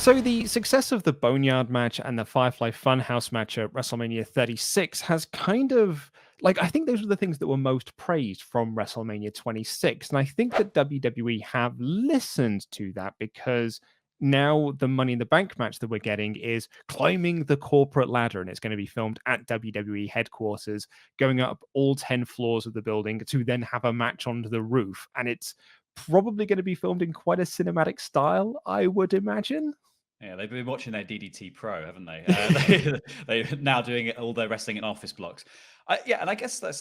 So the success of the Boneyard match and the Firefly Funhouse match at WrestleMania 36 has kind of like I think those were the things that were most praised from WrestleMania 26. And I think that WWE have listened to that because now the Money in the Bank match that we're getting is climbing the corporate ladder, and it's going to be filmed at WWE headquarters, going up all 10 floors of the building to then have a match onto the roof. And it's probably going to be filmed in quite a cinematic style, I would imagine. Yeah, they've been watching their DDT Pro, haven't they? They're now doing all their wrestling in office blocks. Yeah, and I guess I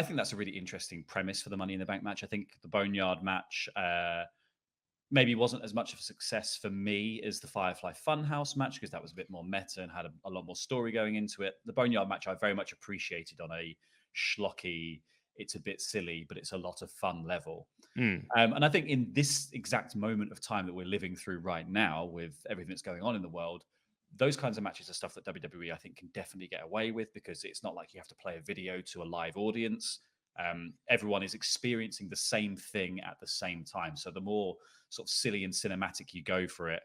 think that's a really interesting premise for the Money in the Bank match. I think the Boneyard match maybe wasn't as much of a success for me as the Firefly Funhouse match because that was a bit more meta and had a lot more story going into it. The Boneyard match I very much appreciated on a schlocky, it's a bit silly, but it's a lot of fun level. And I think in this exact moment of time that we're living through right now, with everything that's going on in the world, those kinds of matches are stuff that WWE I think can definitely get away with because it's not like you have to play a video to a live audience. Everyone is experiencing the same thing at the same time. So the more sort of silly and cinematic you go for it,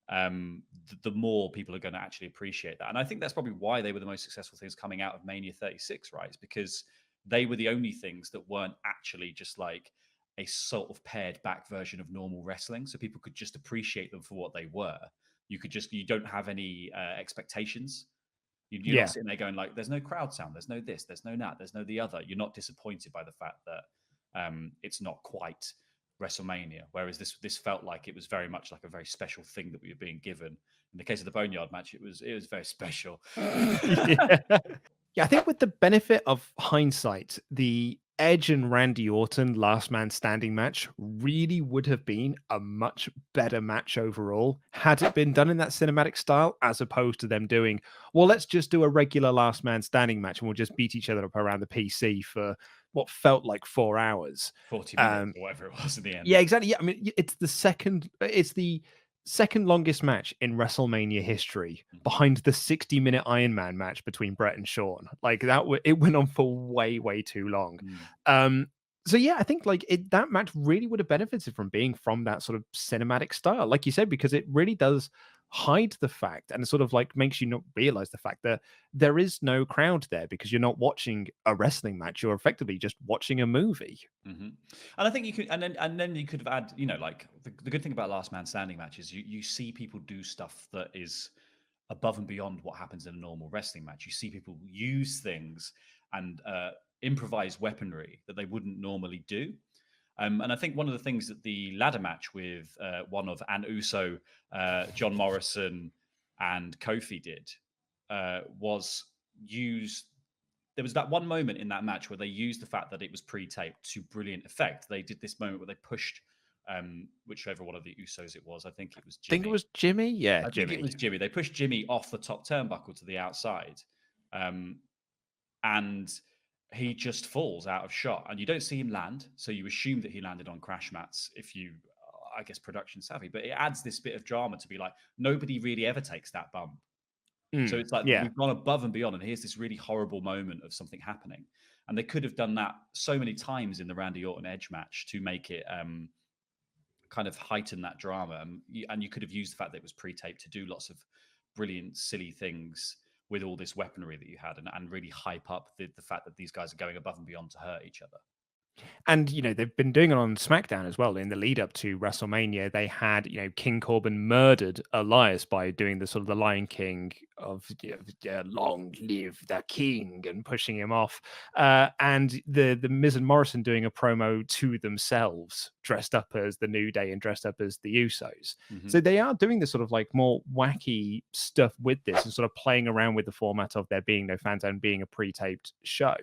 the more people are going to actually appreciate that. And I think that's probably why they were the most successful things coming out of Mania 36, right? It's because they were the only things that weren't actually just like a sort of pared back version of normal wrestling. So people could just appreciate them for what they were. You don't have any expectations. You're not Yeah. sitting there going like, there's no crowd sound, there's no this, there's no that, there's no the other. You're not disappointed by the fact that it's not quite WrestleMania. Whereas this felt like it was very much like a very special thing that we were being given. In the case of the Boneyard match, it was very special. Yeah. Yeah, I think with the benefit of hindsight, the Edge and Randy Orton last man standing match really would have been a much better match overall had it been done in that cinematic style, as opposed to them doing, well, let's just do a regular last man standing match and we'll just beat each other up around the PC for what felt like 4 hours. 40 minutes or whatever it was in the Yeah, end. exactly. Yeah, I mean, it's the second longest match in WrestleMania history, behind the 60-minute Iron Man match between Brett and Shawn. Like it went on for way too long. Um, so yeah, I think that match really would have benefited from being from that sort of cinematic style, like you said, because it really does hide the fact and sort of like makes you not realize the fact that there is no crowd there because you're not watching a wrestling match, you're effectively just watching a movie. And I think you could, and then you could have had, like the good thing about last man standing matches, you see people do stuff that is above and beyond what happens in a normal wrestling match. You see people use things and improvise weaponry that they wouldn't normally do. And I think one of the things that the ladder match with one of An Uso, John Morrison, and Kofi did was use. There was that one moment in that match where they used the fact that it was pre-taped to brilliant effect. They did this moment where they pushed whichever one of the Usos it was. I think it was I think it Jimmy. was Jimmy. Yeah, I think it Jimmy. was Jimmy. They pushed Jimmy off the top turnbuckle to the outside. And he just falls out of shot and you don't see him land. So you assume that he landed on crash mats if you, I guess, production savvy. But it adds this bit of drama to be like, nobody really ever takes that bump. So it's like Yeah. we've gone above and beyond, and here's this really horrible moment of something happening. And they could have done that so many times in the Randy Orton Edge match to make it kind of heighten that drama. And you could have used the fact that it was pre-taped to do lots of brilliant, silly things with all this weaponry that you had, and really hype up the fact that these guys are going above and beyond to hurt each other. And, they've been doing it on SmackDown as well. In the lead up to WrestleMania, they had, King Corbin murdered Elias by doing the sort of the Lion King of long live the king and pushing him off. And the Miz and Morrison doing a promo to themselves, dressed up as the New Day and dressed up as the Usos. So they are doing this sort of like more wacky stuff with this and sort of playing around with the format of there being no fans and being a pre-taped show.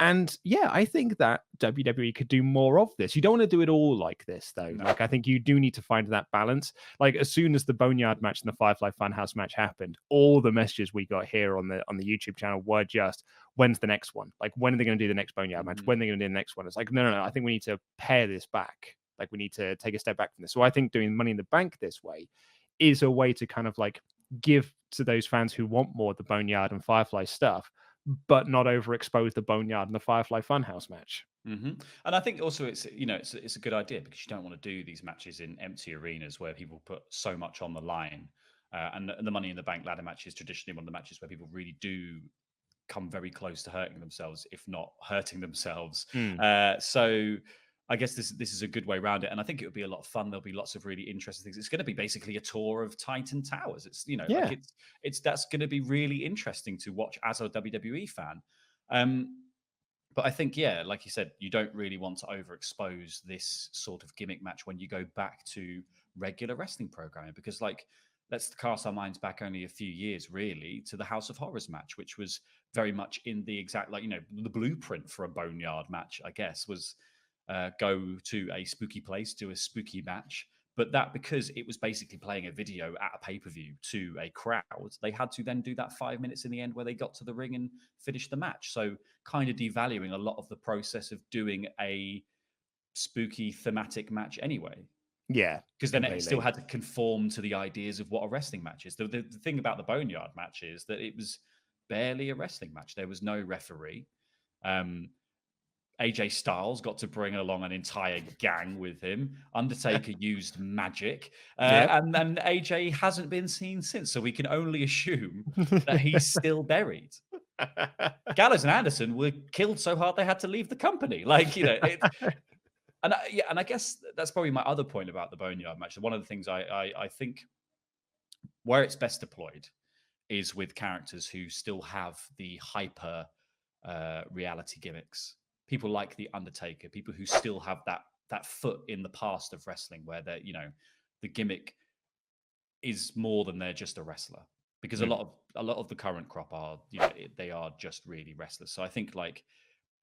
And yeah, I think that WWE could do more of this. You don't want to do it all like this, though. No. Like, I think you do need to find that balance. Like, as soon as the Boneyard match and the Firefly Funhouse match happened, all the messages we got here on the YouTube channel were just, when's the next one? Like, when are they going to do the next Boneyard match? When are they going to do the next one? It's like, no. I think we need to pare this back. Like, we need to take a step back from this. So I think doing Money in the Bank this way is a way to kind of like give to those fans who want more of the Boneyard and Firefly stuff, but not overexpose the Boneyard and the Firefly Funhouse match. And I think also it's a good idea because you don't want to do these matches in empty arenas where people put so much on the line. And the Money in the Bank ladder match is traditionally one of the matches where people really do come very close to hurting themselves, if not hurting themselves. Mm. So I guess this is a good way around it, and I think it would be a lot of fun. There'll be lots of really interesting things. It's going to be basically a tour of Titan Towers. It's Yeah. like it's that's going to be really interesting to watch as a WWE fan. But I think, yeah, like you said, you don't really want to overexpose this sort of gimmick match when you go back to regular wrestling programming, because, like, let's cast our minds back only a few years, really, to the House of Horrors match, which was very much in the exact, like, the blueprint for a Boneyard match, I guess, was go to a spooky place, do a spooky match. But that, because it was basically playing a video at a pay-per-view to a crowd, they had to then do that 5 minutes in the end where they got to the ring and finished the match. So kind of devaluing a lot of the process of doing a spooky thematic match anyway. Yeah. Because then it still had to conform to the ideas of what a wrestling match is. The thing about the Boneyard match is that it was barely a wrestling match. There was no referee. AJ Styles got to bring along an entire gang with him. Undertaker used magic. And then AJ hasn't been seen since. So we can only assume that he's still buried. Gallows and Anderson were killed so hard they had to leave the company. Like, and I guess that's probably my other point about the Boneyard match. One of the things I think where it's best deployed is with characters who still have the hyper reality gimmicks. People like the Undertaker, people who still have that foot in the past of wrestling, where they're, the gimmick is more than they're just a wrestler. Because a lot of the current crop are, they are just really wrestlers. So I think, like,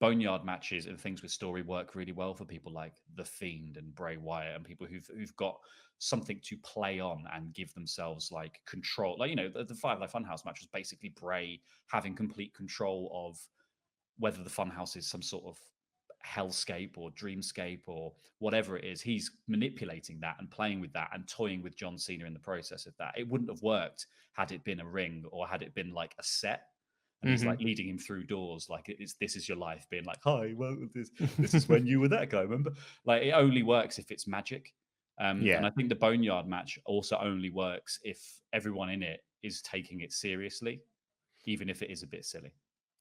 Boneyard matches and things with story work really well for people like The Fiend and Bray Wyatt, and people who've got something to play on and give themselves, like, control. Like, the Five Live Funhouse match was basically Bray having complete control of whether the Funhouse is some sort of hellscape or dreamscape or whatever it is. He's manipulating that and playing with that and toying with John Cena in the process of that. It wouldn't have worked had it been a ring or had it been like a set. And he's like leading him through doors, like this is your life, being like, hi, well, this is when you were that guy, remember? Like, it only works if it's magic. And I think the Boneyard match also only works if everyone in it is taking it seriously, even if it is a bit silly.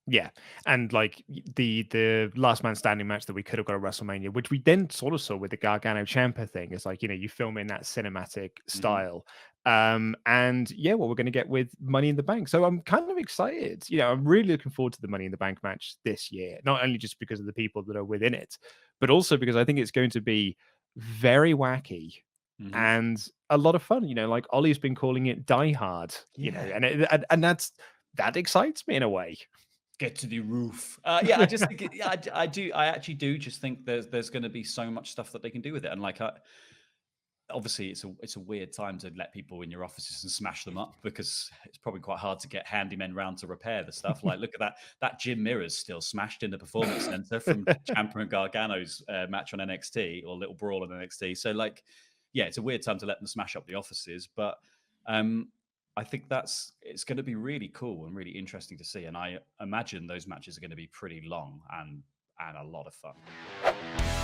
Yeah, and like the last man standing match that we could have got at WrestleMania, which we then sort of saw with the Gargano Ciampa thing, is like, you film in that cinematic style. And yeah, what we're going to get with Money in the Bank. So I'm kind of excited. I'm really looking forward to the Money in the Bank match this year, not only just because of the people that are within it, but also because I think it's going to be very wacky and a lot of fun. Like Ollie's been calling it Die Hard, and that excites me in a way. Get to the roof. I just think I actually do just think there's going to be so much stuff that they can do with it. And, like, obviously it's a weird time to let people in your offices and smash them up, because it's probably quite hard to get handymen round to repair the stuff. Like, look at that gym mirror's still smashed in the Performance Center from Ciampa and Gargano's match on NXT, or Little Brawl on NXT. So, like, yeah, it's a weird time to let them smash up the offices, but I think it's going to be really cool and really interesting to see. And I imagine those matches are going to be pretty long and a lot of fun.